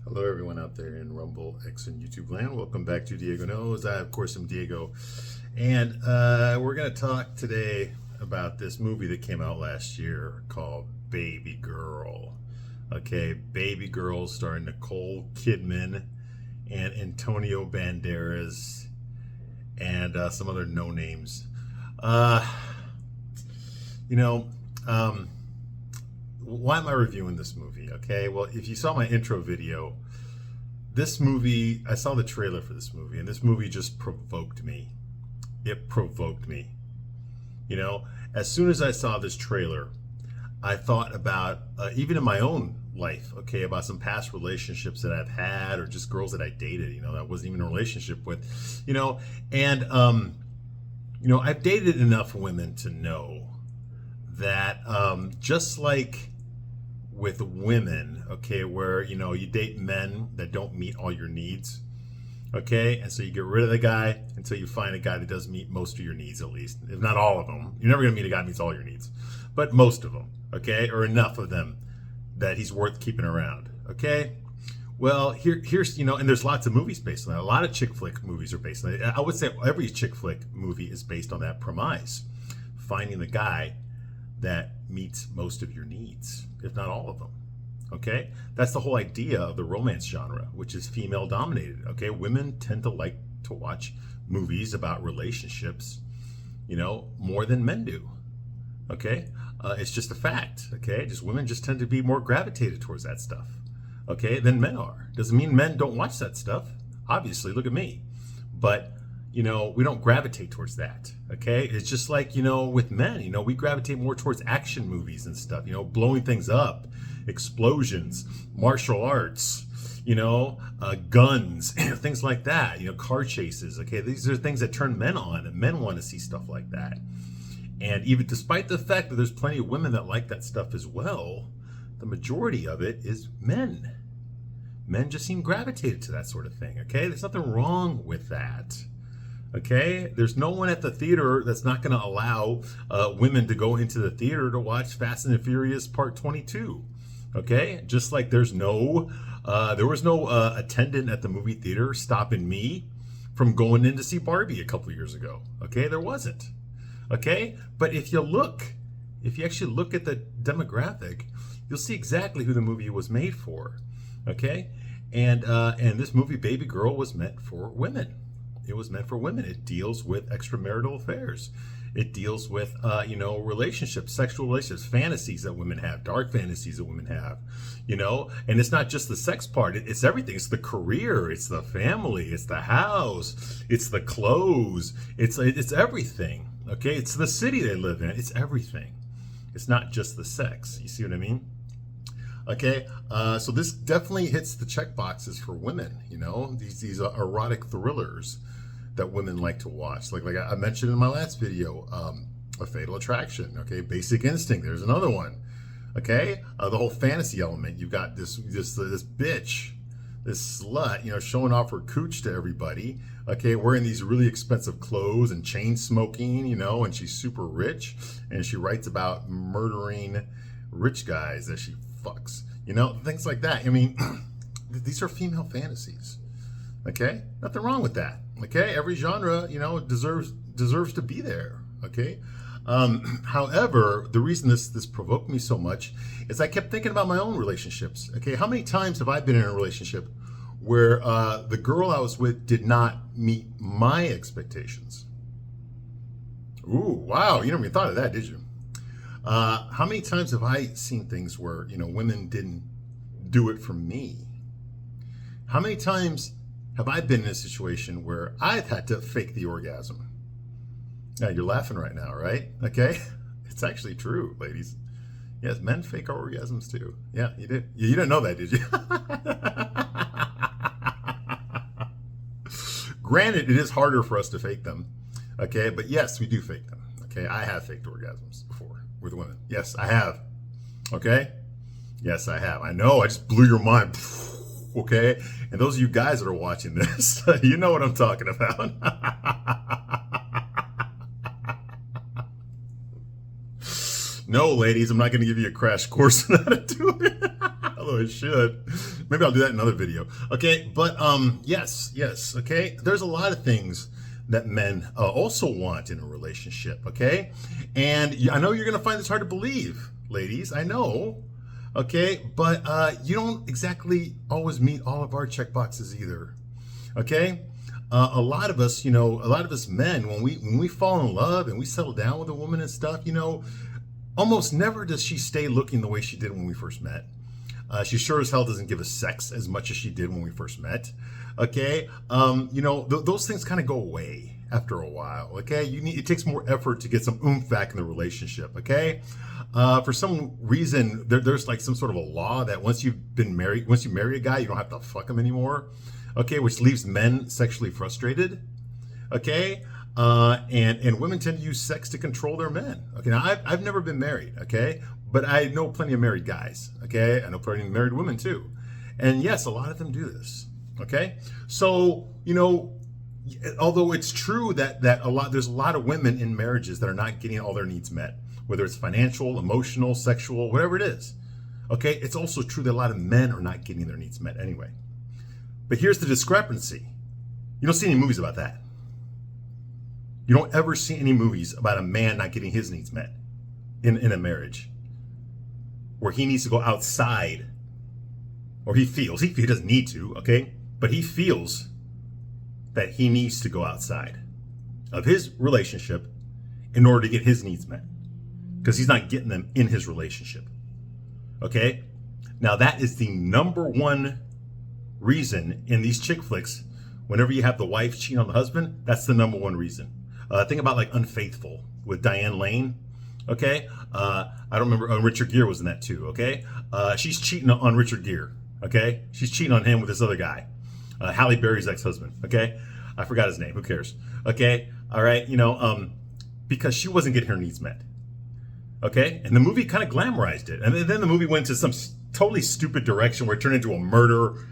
Hello, everyone out there in Rumble, X, and YouTube land. Welcome back to Diego Knows. I, of course, am Diego. And we're going to talk today about this movie that came out last year called Babygirl. Okay, Babygirl starring Nicole Kidman and Antonio Banderas and some other no-names. Uh, you know, why am I reviewing this movie? Okay, well, if you saw my intro video, this movie, I saw the trailer for this movie, and this movie just provoked me. It provoked me. You know, as soon as I saw this trailer, I thought about, even in my own life, okay, about some past relationships that I've had, or just girls that I dated, that I wasn't even in a relationship with, and, I've dated enough women to know that just like with women, okay, where you date men that don't meet all your needs, okay, and so you get rid of the guy until you find a guy that does meet most of your needs, at least, if not all of them. You're never gonna meet a guy that meets all your needs, but most of them, okay, or enough of them that he's worth keeping around, okay. Well, here's and there's lots of movies based on that. A lot of chick flick movies are based on that. I would say every chick flick movie is based on that premise: finding the guy that meets most of your needs, if not all of them. Okay, that's the whole idea of the romance genre, which is female dominated. Okay, women tend to like to watch movies about relationships, more than men do. Okay, it's just a fact. Okay, just women just tend to be more gravitated towards that stuff. Okay, than men are. Doesn't mean men don't watch that stuff. Obviously, look at me. But we don't gravitate towards that. Okay, it's just like with men. We gravitate more towards action movies and stuff. Blowing things up, explosions, martial arts. Guns, things like that. Car chases. Okay, these are things that turn men on, and men want to see stuff like that. And even despite the fact that there's plenty of women that like that stuff as well, the majority of it is men. Men just seem gravitated to that sort of thing. Okay, there's nothing wrong with that. Okay, there's no one at the theater that's not going to allow women to go into the theater to watch Fast and the Furious Part 22. Okay, just like there was no attendant at the movie theater stopping me from going in to see Barbie a couple years ago. Okay, there wasn't. Okay, but if you actually look at the demographic, you'll see exactly who the movie was made for. Okay, and this movie Babygirl was meant for women. It was meant for women. It deals with extramarital affairs. It deals with, relationships, sexual relationships, fantasies that women have, dark fantasies that women have, and it's not just the sex part. It's everything. It's the career. It's the family. It's the house. It's the clothes. It's everything. Okay. It's the city they live in. It's everything. It's not just the sex. You see what I mean? Okay, so this definitely hits the check boxes for women. These erotic thrillers that women like to watch. Like I mentioned in my last video, A Fatal Attraction. Okay, Basic Instinct. There's another one. Okay, the whole fantasy element. You've got this bitch, this slut, showing off her cooch to everybody. Okay, wearing these really expensive clothes and chain smoking. And she's super rich, and she writes about murdering rich guys that she fucks, things like that. I mean, these are female fantasies. Okay, nothing wrong with that. Okay, every genre, deserves to be there. Okay, however, the reason this provoked me so much is I kept thinking about my own relationships. Okay, how many times have I been in a relationship where the girl I was with did not meet my expectations? Ooh, wow, you never even thought of that, did you? How many times have I seen things where, women didn't do it for me? How many times have I been in a situation where I've had to fake the orgasm? Yeah, you're laughing right now, right? Okay. It's actually true, ladies. Yes, men fake orgasms too. Yeah, you did. You didn't know that, did you? Granted, it is harder for us to fake them. Okay, but yes, we do fake them. Okay, I have faked orgasms before with women. Yes, I have. Okay? Yes, I have. I know, I just blew your mind. Okay? And those of you guys that are watching this, you know what I'm talking about. No, ladies, I'm not going to give you a crash course on how to do it. Although I should. Maybe I'll do that in another video. Okay, but yes, okay. There's a lot of things that men also want in a relationship, okay? And I know you're gonna find this hard to believe, ladies, I know, okay? But you don't exactly always meet all of our check boxes either, okay? A lot of us, a lot of us men, when we fall in love and we settle down with a woman and stuff, almost never does she stay looking the way she did when we first met. She sure as hell doesn't give us sex as much as she did when we first met. Okay, those things kind of go away after a while. Okay, it takes more effort to get some oomph back in the relationship. Okay, for some reason there's like some sort of a law that once you marry a guy, you don't have to fuck him anymore. Okay, which leaves men sexually frustrated. Okay. And women tend to use sex to control their men. Okay, now I've never been married, okay? But I know plenty of married guys, okay? I know plenty of married women too. And yes, a lot of them do this, okay? So, although it's true that there's a lot of women in marriages that are not getting all their needs met, whether it's financial, emotional, sexual, whatever it is, okay? It's also true that a lot of men are not getting their needs met anyway. But here's the discrepancy. You don't see any movies about that. You don't ever see any movies about a man not getting his needs met in a marriage, where he needs to go outside, or he doesn't need to, okay? But he feels that he needs to go outside of his relationship in order to get his needs met, because he's not getting them in his relationship, okay? Now that is the number one reason in these chick flicks, whenever you have the wife cheating on the husband, that's the number one reason. Think about like Unfaithful with Diane Lane, okay? I don't remember, Richard Gere was in that too, okay? She's cheating on Richard Gere, okay? She's cheating on him with this other guy, Halle Berry's ex-husband, okay? I forgot his name, who cares, okay? All right, because she wasn't getting her needs met, okay? And the movie kind of glamorized it. And then the movie went to some totally stupid direction where it turned into a murder,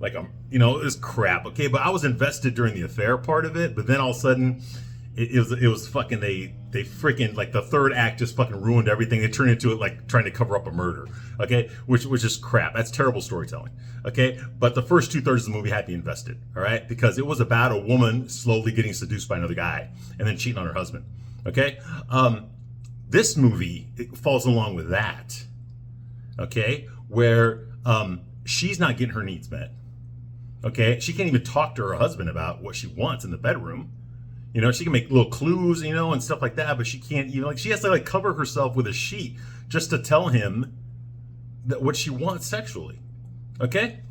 like, it was crap, okay? But I was invested during the affair part of it, but then all of a sudden, it was fucking, they freaking, like, the third act just fucking ruined everything. They turned into it like trying to cover up a murder, okay? Which is crap. That's terrible storytelling, okay? But the first 2/3 of the movie had me invested, all right? Because it was about a woman slowly getting seduced by another guy and then cheating on her husband, okay? This movie, it falls along with that, okay? Where she's not getting her needs met, okay? She can't even talk to her husband about what she wants in the bedroom. She can make little clues, and stuff like that, but she can't even, she has to cover herself with a sheet just to tell him that what she wants sexually. Okay?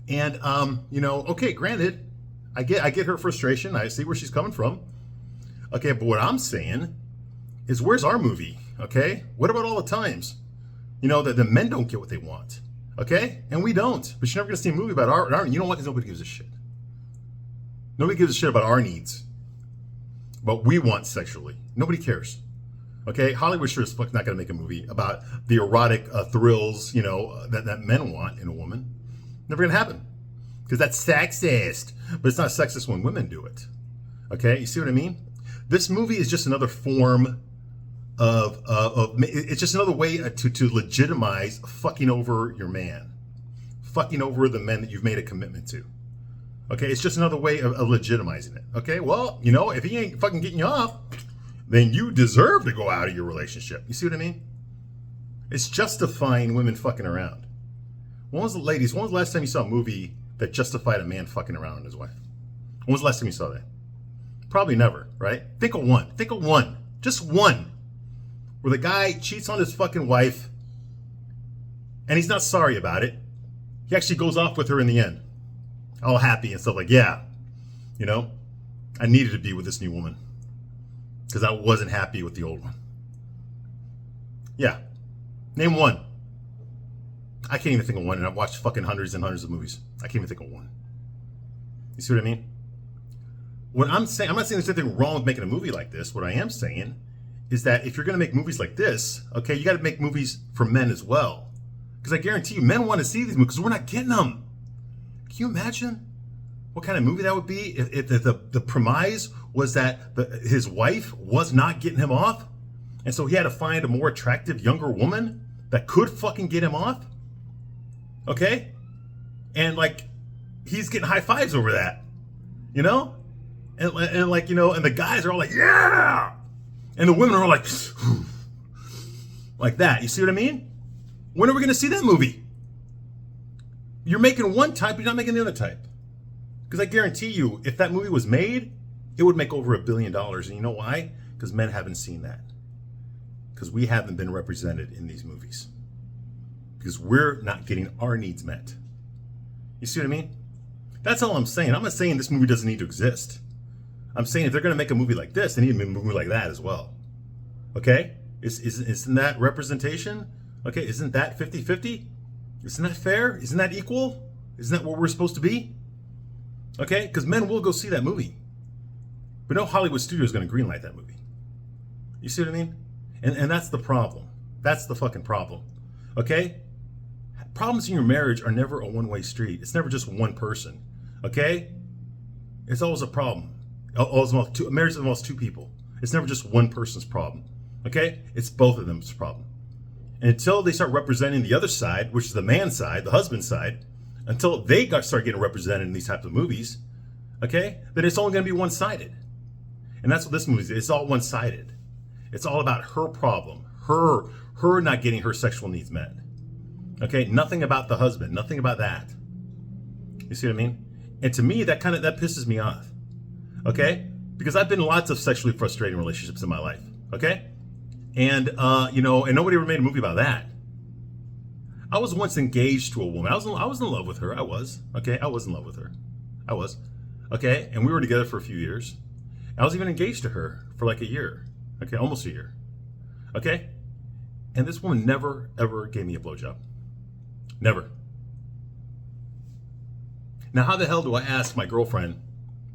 And, okay, granted, I get her frustration. I see where she's coming from. Okay, but what I'm saying is, where's our movie? Okay? What about all the times, that the men don't get what they want? Okay? And we don't. But you're never going to see a movie about our, you know what? Because nobody gives a shit. Nobody gives a shit about our needs. But we want sexually. Nobody cares. Okay? Hollywood sure as fuck not going to make a movie about the erotic thrills, that men want in a woman. Never going to happen. Because that's sexist. But it's not sexist when women do it. Okay? You see what I mean? This movie is just another form of it's just another way to legitimize fucking over your man. Fucking over the men that you've made a commitment to. Okay, it's just another way of legitimizing it. Okay, well, if he ain't fucking getting you off, then you deserve to go out of your relationship. You see what I mean? It's justifying women fucking around. When was the last time you saw a movie that justified a man fucking around on his wife? When was the last time you saw that? Probably never, right? Think of one. Think of one. Just one. Where the guy cheats on his fucking wife and he's not sorry about it. He actually goes off with her in the end. All happy and stuff, like, yeah, I needed to be with this new woman because I wasn't happy with the old one. Yeah. Name one. I can't even think of one, and I've watched fucking hundreds and hundreds of movies. I can't even think of one. You see what I mean? What I'm saying, I'm not saying there's anything wrong with making a movie like this. What I am saying is that if you're going to make movies like this, okay, you got to make movies for men as well. Because I guarantee you, men want to see these movies because we're not getting them. Can you imagine what kind of movie that would be if the premise was that his wife was not getting him off, and so he had to find a more attractive, younger woman that could fucking get him off? Okay? And like, he's getting high fives over that, you know? And like, you know, and the guys are all like, yeah! And the women are all like, like that. You see what I mean? When are we going to see that movie? You're making one type, you're not making the other type. Because I guarantee you, if that movie was made, it would make over $1 billion. And you know why? Because men haven't seen that. Because we haven't been represented in these movies. Because we're not getting our needs met. You see what I mean? That's all I'm saying. I'm not saying this movie doesn't need to exist. I'm saying if they're going to make a movie like this, they need to make a movie like that as well. Okay? Isn't that representation? Okay, isn't that 50-50? Isn't that fair? Isn't that equal? Isn't that what we're supposed to be? Okay? Because men will go see that movie. But no Hollywood studio is going to greenlight that movie. You see what I mean? And that's the problem. That's the fucking problem. Okay? Problems in your marriage are never a one-way street. It's never just one person. Okay? It's always a problem. Marriage involves two people. It's never just one person's problem. Okay? It's both of them's problem. And until they start representing the other side, which is the man's side, the husband's side, until they start getting represented in these types of movies, okay, then it's only going to be one-sided. And that's what this movie is. It's all one-sided. It's all about her problem, her not getting her sexual needs met. Okay, nothing about the husband, nothing about that. You see what I mean? And to me, that pisses me off. Okay, because I've been in lots of sexually frustrating relationships in my life. Okay, and you know, and nobody ever made a movie about that. I was once engaged to a woman. I was in love with her. I was in love with her. I was. Okay, and we were together for a few years. I was even engaged to her for like a year. Okay, almost a year. Okay, and this woman never ever gave me a blowjob. Never. Now, how the hell do I ask my girlfriend,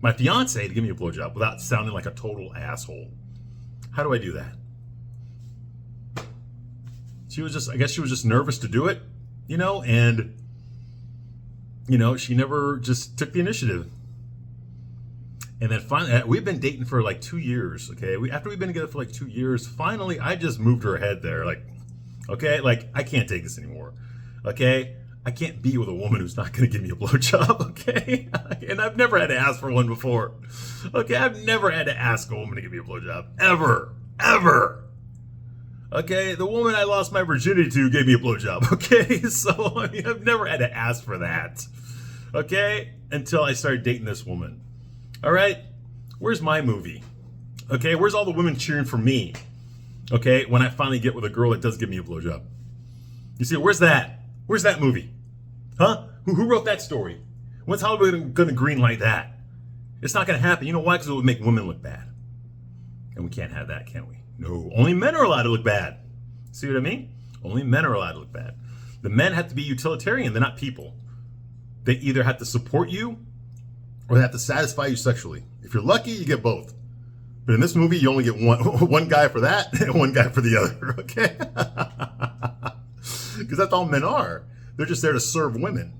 my fiance, to give me a blowjob without sounding like a total asshole? How do I do that? I guess she was just nervous to do it, you know, and, you know, she never just took the initiative. And then finally, we've been dating for like 2 years, okay? After we've been together for like 2 years, finally, I just moved her head there. Like, okay, like, I can't take this anymore, okay? I can't be with a woman who's not going to give me a blowjob, okay? And I've never had to ask for one before, okay? I've never had to ask a woman to give me a blowjob, ever. Okay, the woman I lost my virginity to gave me a blowjob, okay? So, I mean, I've never had to ask for that, okay? Until I started dating this woman. All right? Where's my movie? Okay, where's all the women cheering for me? Okay, when I finally get with a girl that does give me a blowjob. You see, where's that? Where's that movie? Huh? Who wrote that story? When's Hollywood going to greenlight that? It's not going to happen. You know why? Because it would make women look bad. And we can't have that, can we? No, only men are allowed to look bad. See what I mean? Only men are allowed to look bad. The men have to be utilitarian. They're not people. They either have to support you or they have to satisfy you sexually. If you're lucky, you get both. But in this movie, you only get one guy for that and one guy for the other, okay? Because that's all men are. They're just there to serve women.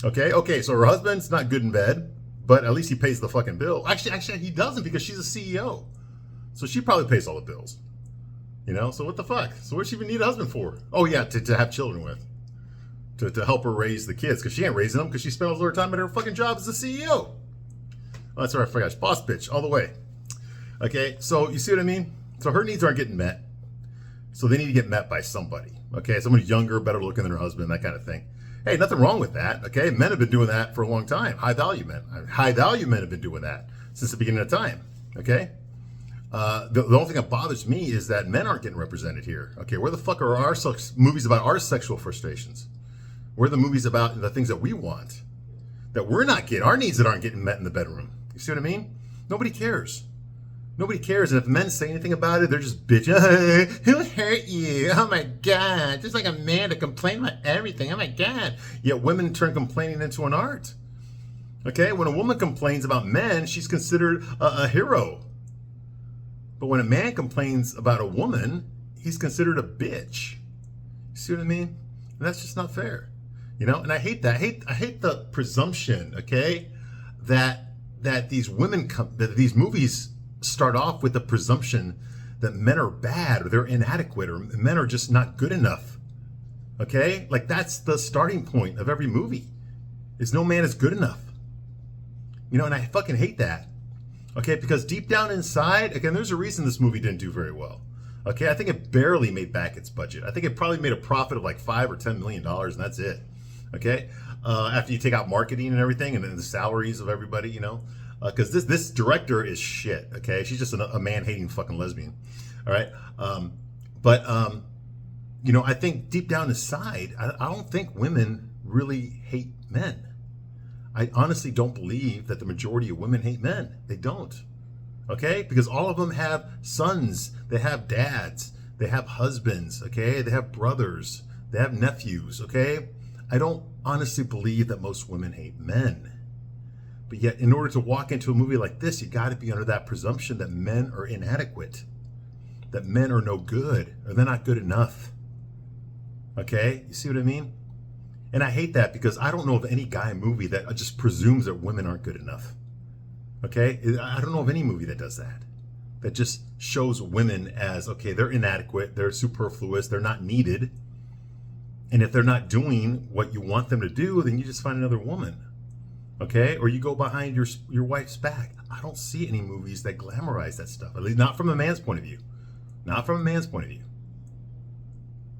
Okay, so her husband's not good in bed, but at least he pays the fucking bill. Actually, he doesn't because she's a CEO. So she probably pays all the bills. You know, so what the fuck? So what does she even need a husband for? Oh yeah, to have children with. To help her raise the kids, because she ain't raising them because she spent all her time at her fucking job as a CEO. Oh, that's right, I forgot. Boss bitch, all the way. Okay, so you see what I mean? So her needs aren't getting met. So they need to get met by somebody. Okay, someone younger, better looking than her husband, that kind of thing. Hey, nothing wrong with that. Okay, men have been doing that for a long time. High value men have been doing that since the beginning of time. Okay. The only thing that bothers me is that men aren't getting represented here. Okay, where the fuck are our movies about our sexual frustrations? Where are the movies about the things that we want, that we're not getting, our needs that aren't getting met in the bedroom? You see what I mean? Nobody cares. Nobody cares. And if men say anything about it, they're just bitching. Who hurt you? Oh my God. Just like a man to complain about everything. Oh my God. Yet women turn complaining into an art. Okay, when a woman complains about men, she's considered a hero. But when a man complains about a woman, he's considered a bitch. You see what I mean? And that's just not fair. You know, and I hate that. I hate the presumption, okay, that these women that these movies start off with the presumption that men are bad or they're inadequate or men are just not good enough. Okay? Like that's the starting point of every movie. is no man is good enough. You know, and I fucking hate that. Okay, because deep down inside, again, there's a reason this movie didn't do very well. Okay, I think it barely made back its budget. I think it probably made a profit of like $5 or $10 million, and that's it. Okay, after you take out marketing and everything, and then the salaries of everybody, you know, because this director is shit. Okay, she's just a man-hating fucking lesbian. All right, you know, I think deep down inside, I don't think women really hate men. I honestly don't believe that the majority of women hate men. They don't. Okay? Because all of them have sons, they have dads, they have husbands, okay? They have brothers, they have nephews, okay? I don't honestly believe that most women hate men. But yet, in order to walk into a movie like this, you got to be under that presumption that men are inadequate, that men are no good, or they're not good enough. Okay? You see what I mean? And I hate that because I don't know of any guy movie that just presumes that women aren't good enough. Okay? I don't know of any movie that does that. That just shows women as, okay, they're inadequate, they're superfluous, they're not needed. And if they're not doing what you want them to do, then you just find another woman. Okay? Or you go behind your wife's back. I don't see any movies that glamorize that stuff. At least not from a man's point of view. Not from a man's point of view.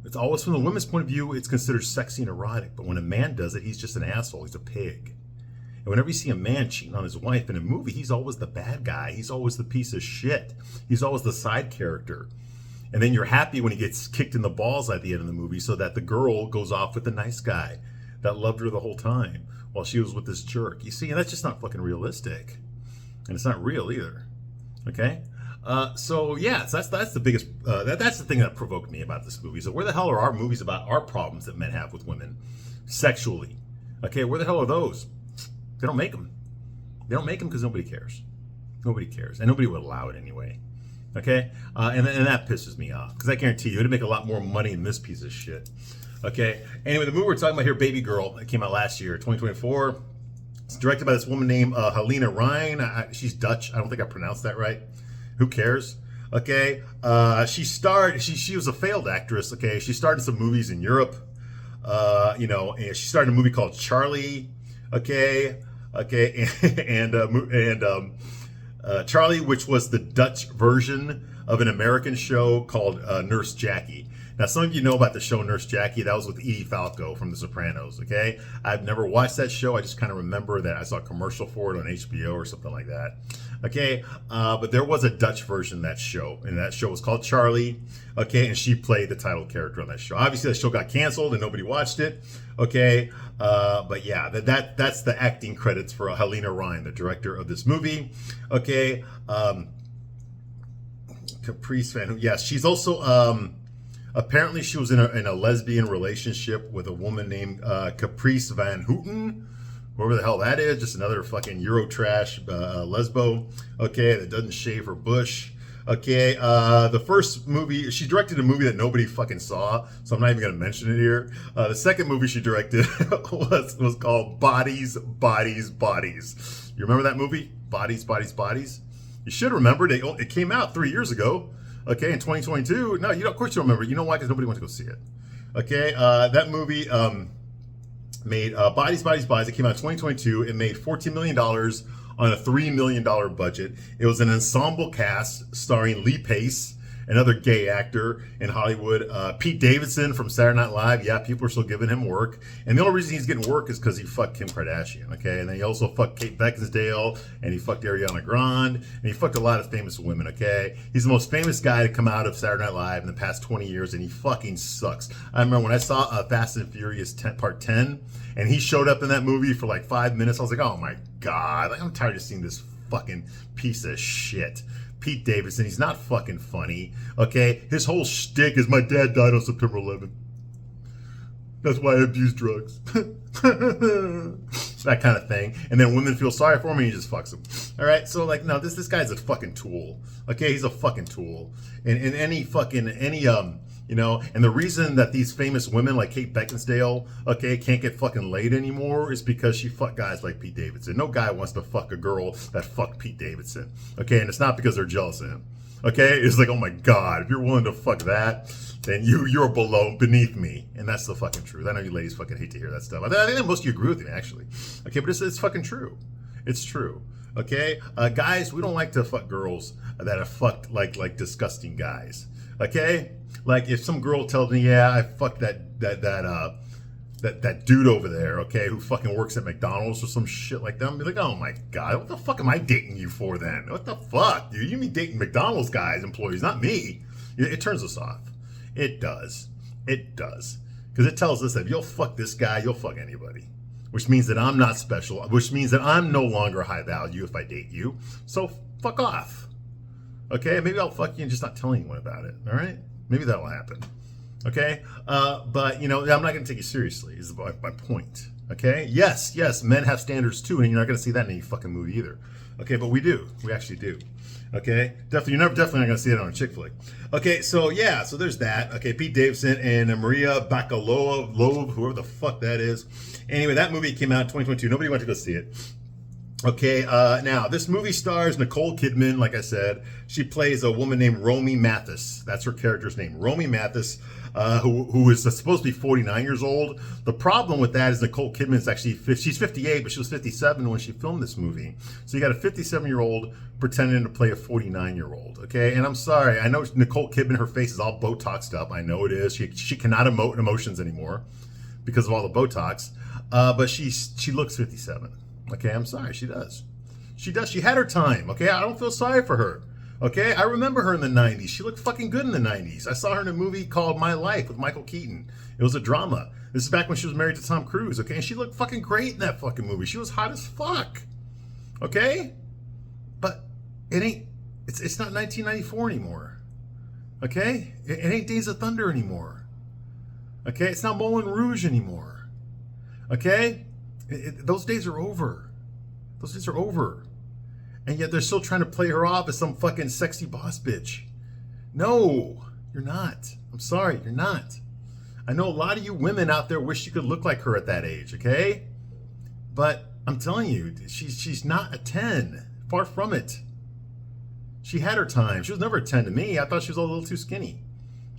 It's always from the woman's point of view, it's considered sexy and erotic. But when a man does it, he's just an asshole. He's a pig. And whenever you see a man cheating on his wife in a movie, he's always the bad guy. He's always the piece of shit. He's always the side character. And then you're happy when he gets kicked in the balls at the end of the movie so that the girl goes off with the nice guy that loved her the whole time while she was with this jerk. You see, and that's just not fucking realistic. And it's not real either. Okay? So that's the biggest, that's the thing that provoked me about this movie. So where the hell are our movies about our problems that men have with women sexually? Okay, where the hell are those? They don't make them. They don't make them because nobody cares. Nobody cares. And nobody would allow it anyway. Okay? And that pisses me off. Because I guarantee you, it'd make a lot more money than this piece of shit. Okay? Anyway, the movie we're talking about here, Babygirl, it came out last year, 2024. It's directed by this woman named Helena Ryan. She's Dutch. I don't think I pronounced that right. Who cares? Okay? She was a failed actress. Okay? She starred in some movies in Europe. You know, and she starred in a movie called Charlie. Okay? Okay? and Charlie, which was the Dutch version of an American show called Nurse Jackie. Now, some of you know about the show Nurse Jackie. That was with Edie Falco from The Sopranos, okay? I've never watched that show. I just kind of remember that I saw a commercial for it on HBO or something like that, okay? But there was a Dutch version of that show, and that show was called Charlie, okay? And she played the title character on that show. Obviously, that show got canceled and nobody watched it, okay? But yeah, that's the acting credits for Helena Ryan, the director of this movie, okay? Caprice Van, yes, she's also... apparently, she was in a lesbian relationship with a woman named Caprice Van Houten, whoever the hell that is. Just another fucking Eurotrash lesbo, okay, that doesn't shave her bush. Okay, the first movie, she directed a movie that nobody fucking saw, so I'm not even going to mention it here. The second movie she directed was called Bodies, Bodies, Bodies. You remember that movie? Bodies, Bodies, Bodies? You should remember. It came out 3 years ago. Okay, in 2022. No, of course you don't remember. You know why? Because nobody went to go see it. Okay, that movie made Bodies, Bodies, Bodies. It came out in 2022. It made $14 million on a $3 million budget. It was an ensemble cast starring Lee Pace, another gay actor in Hollywood. Pete Davidson from Saturday Night Live. Yeah, people are still giving him work. And the only reason he's getting work is because he fucked Kim Kardashian, okay? And then he also fucked Kate Beckinsale, and he fucked Ariana Grande, and he fucked a lot of famous women, okay? He's the most famous guy to come out of Saturday Night Live in the past 20 years, and he fucking sucks. I remember when I saw Fast and Furious Part 10, and he showed up in that movie for like 5 minutes, I was like, oh my God, I'm tired of seeing this fucking piece of shit. Pete Davidson, he's not fucking funny, okay? His whole shtick is my dad died on September 11th. That's why I abuse drugs. That kind of thing. And then women feel sorry for him and he just fucks them. All right? So, like, no, this guy's a fucking tool. Okay? He's a fucking tool. And you know, and the reason that these famous women like Kate Beckinsale, okay, can't get fucking laid anymore is because she fucked guys like Pete Davidson. No guy wants to fuck a girl that fucked Pete Davidson. Okay? And it's not because they're jealous of him. Okay, it's like, oh my god, if you're willing to fuck that, then you're beneath me, and that's the fucking truth. I know you ladies fucking hate to hear that stuff. I think that most of you agree with me actually. Okay, but it's fucking true. It's true. Okay, guys, we don't like to fuck girls that have fucked like disgusting guys. Okay, like if some girl tells me, yeah, I fucked that dude over there, okay, who fucking works at McDonald's or some shit like that, I'm be like, oh my god, what the fuck am I dating you for then? What the fuck, dude? You mean dating McDonald's guys, employees, not me. It turns us off. It does. It does. Because it tells us that if you'll fuck this guy, you'll fuck anybody. Which means that I'm not special. Which means that I'm no longer high value if I date you. So fuck off. Okay? Maybe I'll fuck you and just not tell anyone about it. All right? Maybe that'll happen. Okay? But, you know, I'm not going to take you seriously is my point. Okay? Yes, men have standards too, and you're not going to see that in any fucking movie either. Okay? But we do. We actually do. Okay, definitely not gonna see it on a chick flick. Okay, so yeah, so there's that. Okay, Pete Davidson and Maria Bakalova, whoever the fuck that is. Anyway, that movie came out in 2022. Nobody went to go see it. Okay, now this movie stars Nicole Kidman. Like I said, she plays a woman named Romy Mathis. That's her character's name, Romy Mathis, who is supposed to be 49 years old. The problem with that is Nicole Kidman is actually she's 58, but she was 57 when she filmed this movie. So you got a 57-year-old pretending to play a 49-year-old. Okay, and I'm sorry, I know Nicole Kidman, her face is all Botoxed up. I know it is. She cannot emote emotions anymore because of all the Botox. But she looks 57. Okay, I'm sorry, she does. She does. She had her time. Okay, I don't feel sorry for her. Okay, I remember her in the 90s. She looked fucking good in the 90s. I saw her in a movie called My Life with Michael Keaton. It was a drama. This is back when she was married to Tom Cruise. Okay, and she looked fucking great in that fucking movie. She was hot as fuck. Okay, but it ain't. It's not 1994 anymore. Okay, it ain't Days of Thunder anymore. Okay, it's not Moulin Rouge anymore. Okay. Those days are over. Those days are over. And yet they're still trying to play her off as some fucking sexy boss bitch. No, you're not. I'm sorry, you're not. I know a lot of you women out there wish you could look like her at that age, okay? But I'm telling you, she's not a 10. Far from it. She had her time. She was never a 10 to me. I thought she was a little too skinny.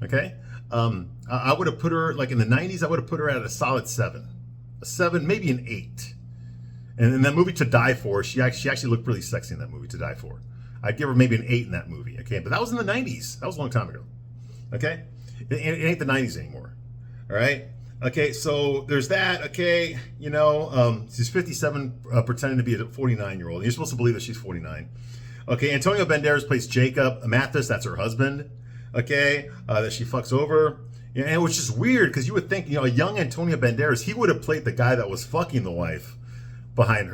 Okay? I would have put her, like in the 90s, I would have put her at a solid 7. A 7, maybe an 8. And in that movie To Die For, she actually looked really sexy in that movie To Die For. I'd give her maybe an 8 in that movie, okay? But that was in the 90s. That was a long time ago, okay? It ain't the 90s anymore, all right? Okay, so there's that, okay? You know, she's 57, pretending to be a 49-year-old. You're supposed to believe that she's 49. Okay, Antonio Banderas plays Jacob Mathis. That's her husband, okay? That she fucks over. And which is weird because you would think, you know, a young Antonio Banderas, he would have played the guy that was fucking the wife behind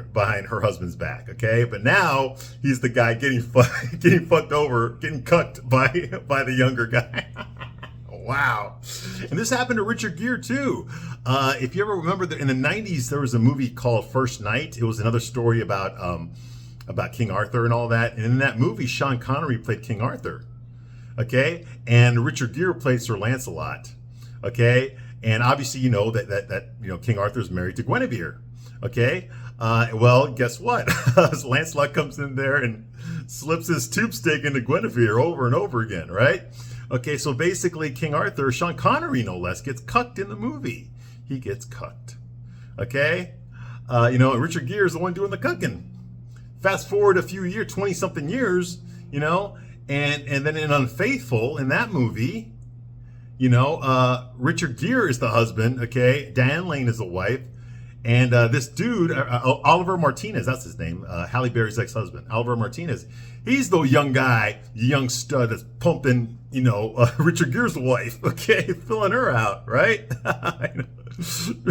her husband's back, okay? But now he's the guy getting fucked over, getting cucked by the younger guy. Wow. And this happened to Richard Gere too. If you ever remember that in the 90s there was a movie called First Night. It was another story about King Arthur and all that. And in that movie, Sean Connery played King Arthur. Okay, and Richard Gere played Sir Lancelot. Okay, and obviously you know that you know King Arthur's married to Guinevere. Okay, well guess what? Lancelot comes in there and slips his tube steak into Guinevere over and over again, right? Okay, so basically King Arthur, Sean Connery no less, gets cucked in the movie. He gets cucked. Okay, you know, and Richard Gere is the one doing the cucking. Fast forward a few years, 20-something years, you know. And then in Unfaithful, in that movie, you know, Richard Gere is the husband, okay? Diane Lane is the wife. And this dude, Oliver Martinez, that's his name, Halle Berry's ex-husband, Oliver Martinez, he's the young guy, young stud that's pumping, you know, Richard Gere's wife, okay? Filling her out, right?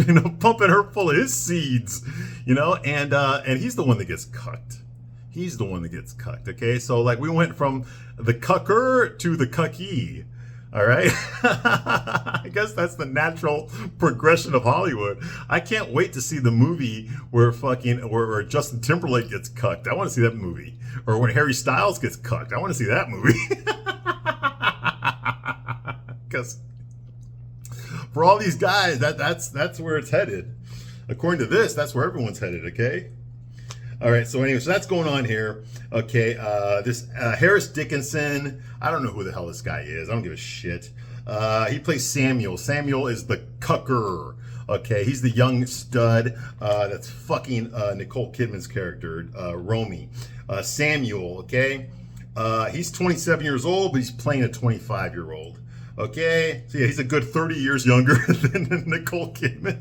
You know, pumping her full of his seeds, you know? And he's the one that gets cucked. He's the one that gets cucked, okay? So, like, we went from the cucker to the cucky, all right? I guess that's the natural progression of Hollywood. I can't wait to see the movie where where Justin Timberlake gets cucked. I want to see that movie. Or when Harry Styles gets cucked. I want to see that movie. Because for all these guys, that's where it's headed. According to this, that's where everyone's headed, okay? All right, so anyway, so that's going on here. Okay, this Harris Dickinson, I don't know who the hell this guy is. I don't give a shit. He plays Samuel. Samuel is the cucker. Okay, he's the young stud that's fucking Nicole Kidman's character, Romy. Samuel, okay? He's 27 years old, but he's playing a 25-year-old. Okay? So yeah, he's a good 30 years younger than Nicole Kidman.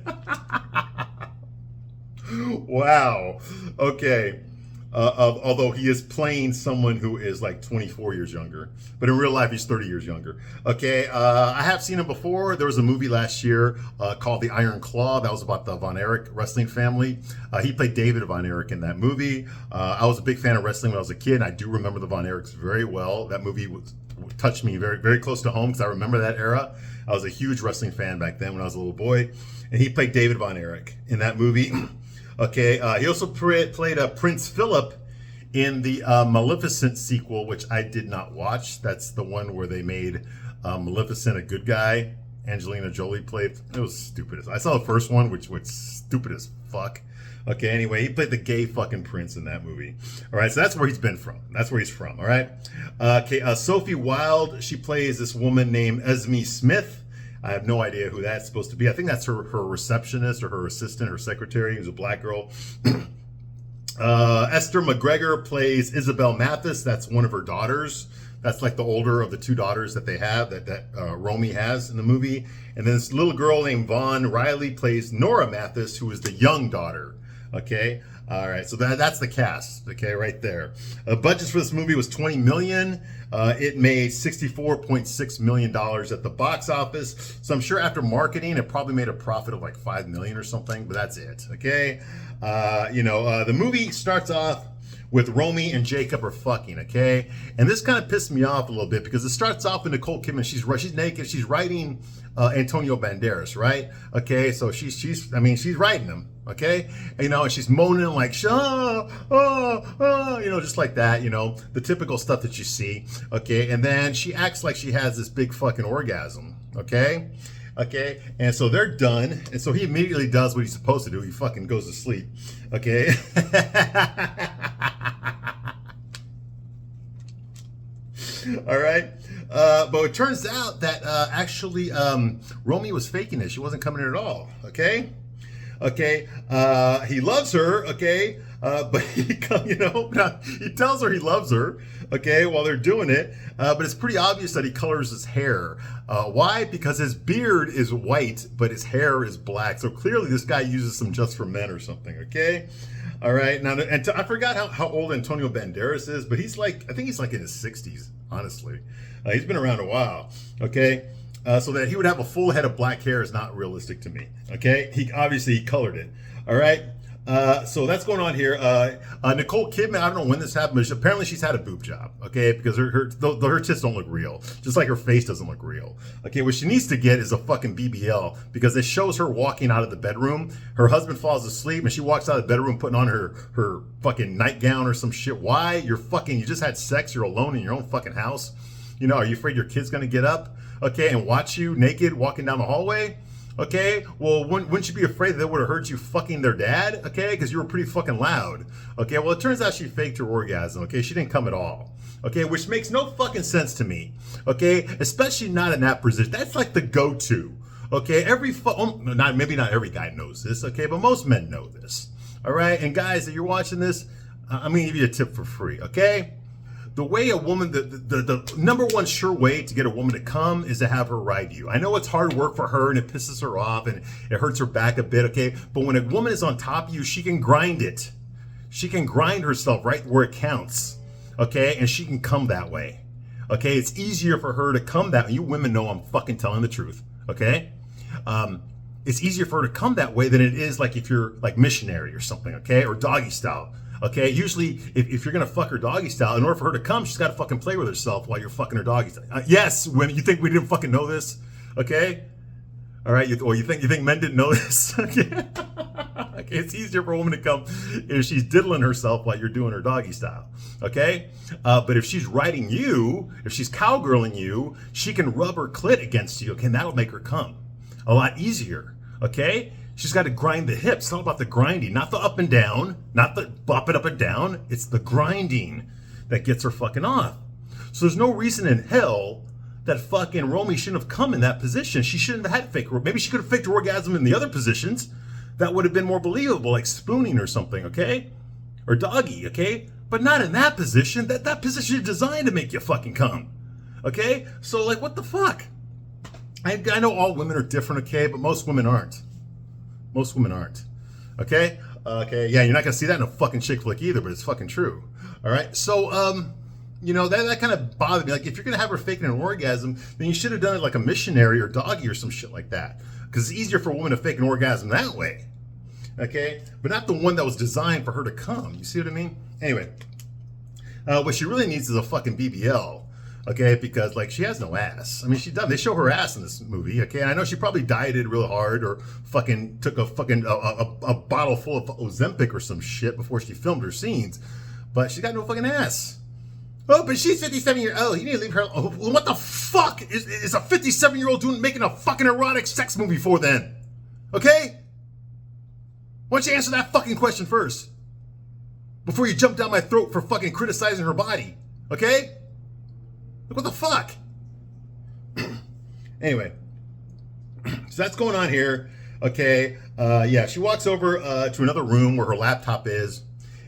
Wow. Okay. Although he is playing someone who is like 24 years younger, but in real life he's 30 years younger. Okay, I have seen him before. There was a movie last year called The Iron Claw that was about the Von Erich wrestling family. He played David Von Erich in that movie. I was a big fan of wrestling when I was a kid, and I do remember the Von Erichs very well. That movie touched me very, very close to home because I remember that era. I was a huge wrestling fan back then when I was a little boy, and he played David Von Erich in that movie. Okay, he also played Prince Philip in the Maleficent sequel, which I did not watch. That's the one where they made Maleficent a good guy. Angelina Jolie played. It was stupid. I saw the first one, which was stupid as fuck. Okay, anyway, he played the gay fucking prince in that movie. All right, so that's where he's been from. That's where he's from, all right? Okay, Sophie Wilde, she plays this woman named Esme Smith. I have no idea who that's supposed to be. I think that's her receptionist or her assistant, her secretary, who's a black girl. Esther McGregor plays Isabel Mathis. That's one of her daughters. That's like the older of the two daughters that they have, that Romy has in the movie. And then this little girl named Vaughn Riley plays Nora Mathis, who is the young daughter. Okay. All right. So that's the cast. Okay. Right there. Budgets for this movie was $20 million. It made $64.6 million at the box office. So I'm sure after marketing, it probably made a profit of like $5 million or something, but that's it. Okay. The movie starts off with Romy and Jacob are fucking, okay? And this kind of pissed me off a little bit because it starts off with Nicole Kidman. She's naked. She's writing Antonio Banderas, right? Okay, so she's writing him, okay? And she's moaning like, just like that, the typical stuff that you see, okay? And then she acts like she has this big fucking orgasm, okay? Okay, and so they're done, and so he immediately does what he's supposed to do. He fucking goes to sleep, okay? All right, but it turns out that actually Romy was faking it. She wasn't coming in at all, okay? Okay, he loves her, okay, but he tells her he loves her, okay, while they're doing it, but it's pretty obvious that he colors his hair. Why? Because his beard is white, but his hair is black. So clearly this guy uses some Just for Men or something, okay? All right, now, I forgot how old Antonio Banderas is, but I think he's like in his 60s, honestly. He's been around a while, okay? So that he would have a full head of black hair is not realistic to me, okay? He colored it, all right? So that's going on here. Nicole Kidman, I don't know when this happened, but apparently she's had a boob job, okay? Because her tits don't look real, just like her face doesn't look real. Okay, what she needs to get is a fucking BBL because it shows her walking out of the bedroom. Her husband falls asleep and she walks out of the bedroom putting on her fucking nightgown or some shit. Why? You just had sex, you're alone in your own fucking house. Are you afraid your kid's gonna get up, okay, and watch you naked walking down the hallway? Okay, well, wouldn't you be afraid that they would have heard you fucking their dad? Okay, because you were pretty fucking loud. Okay, well, it turns out she faked her orgasm. Okay, she didn't come at all. Okay, which makes no fucking sense to me. Okay, especially not in that position. That's like the go-to. Okay, maybe not every guy knows this. Okay, but most men know this. All right, and guys, that you're watching this, I'm gonna give you a tip for free. Okay. The way a woman, the number one sure way to get a woman to come is to have her ride you. I know it's hard work for her and it pisses her off and it hurts her back a bit, okay? But when a woman is on top of you, she can grind it. She can grind herself right where it counts, okay? And she can come that way, okay? It's easier for her to come that way. You women know I'm fucking telling the truth, okay? It's easier for her to come that way than it is like if you're like missionary or something, okay? Or doggy style. Okay, usually if you're gonna fuck her doggy style, in order for her to come, she's gotta fucking play with herself while you're fucking her doggy style. Yes, women, you think we didn't fucking know this? Okay, all right. You think men didn't know this? Okay, okay. It's easier for a woman to come if she's diddling herself while you're doing her doggy style. Okay, but if she's riding you, if she's cowgirling you, she can rub her clit against you. Okay, and that'll make her come a lot easier. Okay. She's got to grind the hips. It's all about the grinding, not the up and down, not the bop it up and down. It's the grinding that gets her fucking off. So there's no reason in hell that fucking Romy shouldn't have come in that position. She shouldn't have had fake. Maybe she could have faked her orgasm in the other positions. That would have been more believable, like spooning or something, okay? Or doggy, okay? But not in that position. That position is designed to make you fucking come, okay? So like, what the fuck? I know all women are different, okay? But most women aren't. Most women aren't, okay? Okay, yeah, you're not gonna see that in a fucking chick flick either, but it's fucking true. All right, so you know, that kind of bothered me. Like, if you're gonna have her faking an orgasm, then you should have done it like a missionary or doggy or some shit like that, because it's easier for a woman to fake an orgasm that way, okay? But not the one that was designed for her to come. You see what I mean? Anyway, what she really needs is a fucking BBL, okay? Because like, she has no ass. I mean, they show her ass in this movie, okay? And I know she probably dieted real hard or fucking took a fucking a bottle full of Ozempic or some shit before she filmed her scenes, but she got no fucking ass. Oh, but she's 57 years old. You need to leave her. Oh, what the fuck is a 57-year-old making a fucking erotic sex movie for then? Okay? Why don't you answer that fucking question first? Before you jump down my throat for fucking criticizing her body. Okay? Like, what the fuck? Anyway. So that's going on here. Okay. Yeah, she walks over to another room where her laptop is.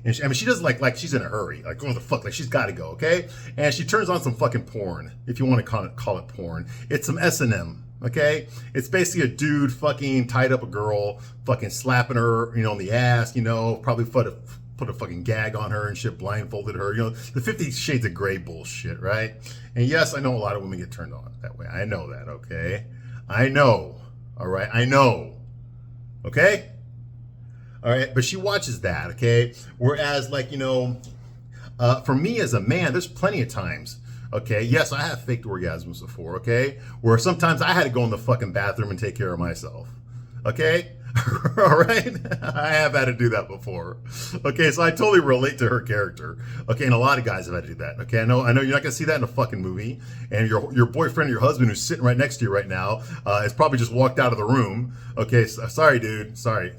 And she doesn't like she's in a hurry. Like, oh, the fuck, like she's got to go, okay? And she turns on some fucking porn, if you want to call it porn. It's some S&M, okay? It's basically a dude fucking tied up a girl, fucking slapping her, you know, on the ass, you know, probably put a fucking gag on her and shit, blindfolded her, you know, the 50 Shades of Grey bullshit, right? And yes, I know a lot of women get turned on that way. I know that, okay? I know, all right? I know, okay? All right, but she watches that, okay? Whereas, like, you know, for me as a man, there's plenty of times, okay? Yes, I have faked orgasms before, okay? Where sometimes I had to go in the fucking bathroom and take care of myself, okay? All right? I have had to do that before. Okay, so I totally relate to her character. Okay, and a lot of guys have had to do that. Okay, I know you're not gonna see that in a fucking movie. And your boyfriend or your husband who's sitting right next to you right now has probably just walked out of the room. Okay, so, sorry, dude. Sorry,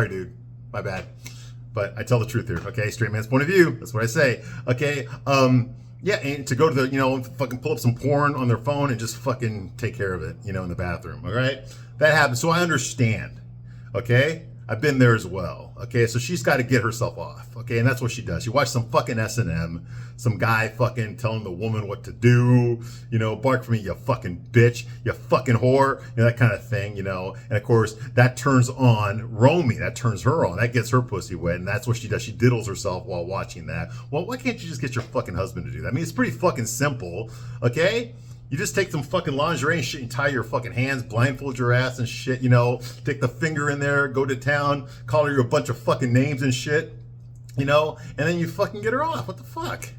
dude. My bad. But I tell the truth here, okay? Straight man's point of view. That's what I say. Okay. Yeah, and to go to the, you know, fucking pull up some porn on their phone and just fucking take care of it, you know, in the bathroom. All right? That happens. So I understand. Okay? I've been there as well. Okay? So she's got to get herself off. Okay? And that's what she does. She watches some fucking S&M, some guy fucking telling the woman what to do, you know, bark for me, you fucking bitch, you fucking whore, you know, that kind of thing, you know. And of course, that turns on Romy. That turns her on. That gets her pussy wet. And that's what she does. She diddles herself while watching that. Well, why can't you just get your fucking husband to do that? I mean, it's pretty fucking simple. Okay? You just take some fucking lingerie and shit and tie your fucking hands, blindfold your ass and shit, you know, stick the finger in there, go to town, call her a bunch of fucking names and shit, you know, and then you fucking get her off. What the fuck?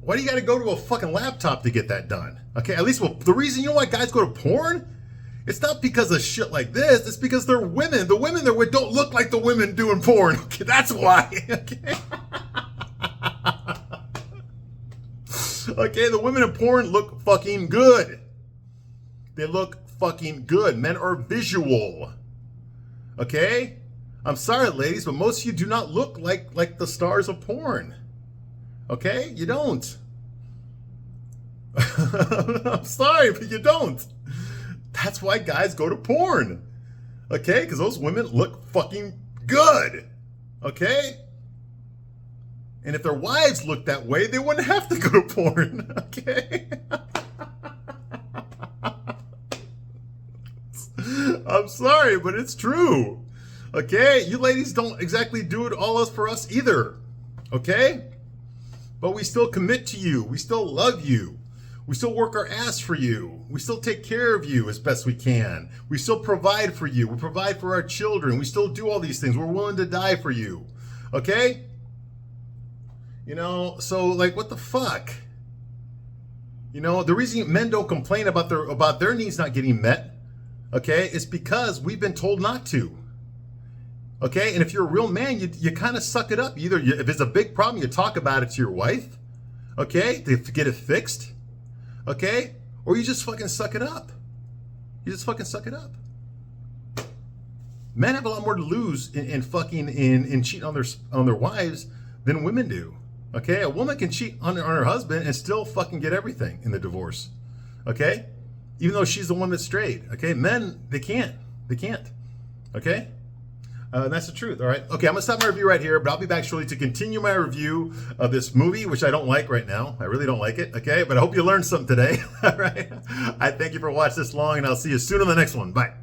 Why do you got to go to a fucking laptop to get that done? Okay, at least, well, the reason, you know why guys go to porn? It's not because of shit like this. It's because they're women. The women they're with don't look like the women doing porn. Okay, that's why. Okay. Okay, the women in porn look fucking good. They look fucking good. Men are visual. Okay? I'm sorry, ladies, but most of you do not look like the stars of porn. Okay? You don't. I'm sorry, but you don't. That's why guys go to porn. Okay? Because those women look fucking good. Okay? And if their wives looked that way, they wouldn't have to go to porn. Okay? I'm sorry, but it's true. Okay? You ladies don't exactly do it all for us either. Okay? But we still commit to you. We still love you. We still work our ass for you. We still take care of you as best we can. We still provide for you. We provide for our children. We still do all these things. We're willing to die for you. Okay? You know, so like, what the fuck? You know, the reason men don't complain about their needs not getting met, okay, is because we've been told not to. Okay, and if you're a real man, you kind of suck it up. If it's a big problem, you talk about it to your wife, okay, to get it fixed, okay, or you just fucking suck it up. You just fucking suck it up. Men have a lot more to lose in fucking in cheating on their wives than women do. Okay, a woman can cheat on her husband and still fucking get everything in the divorce. Okay, even though she's the one that's straight. Okay, men, they can't. Okay, and that's the truth. All right. Okay, I'm gonna stop my review right here, but I'll be back shortly to continue my review of this movie, which I don't like right now. I really don't like it. Okay, but I hope you learned something today. All right. I thank you for watching this long, and I'll see you soon on the next one. Bye.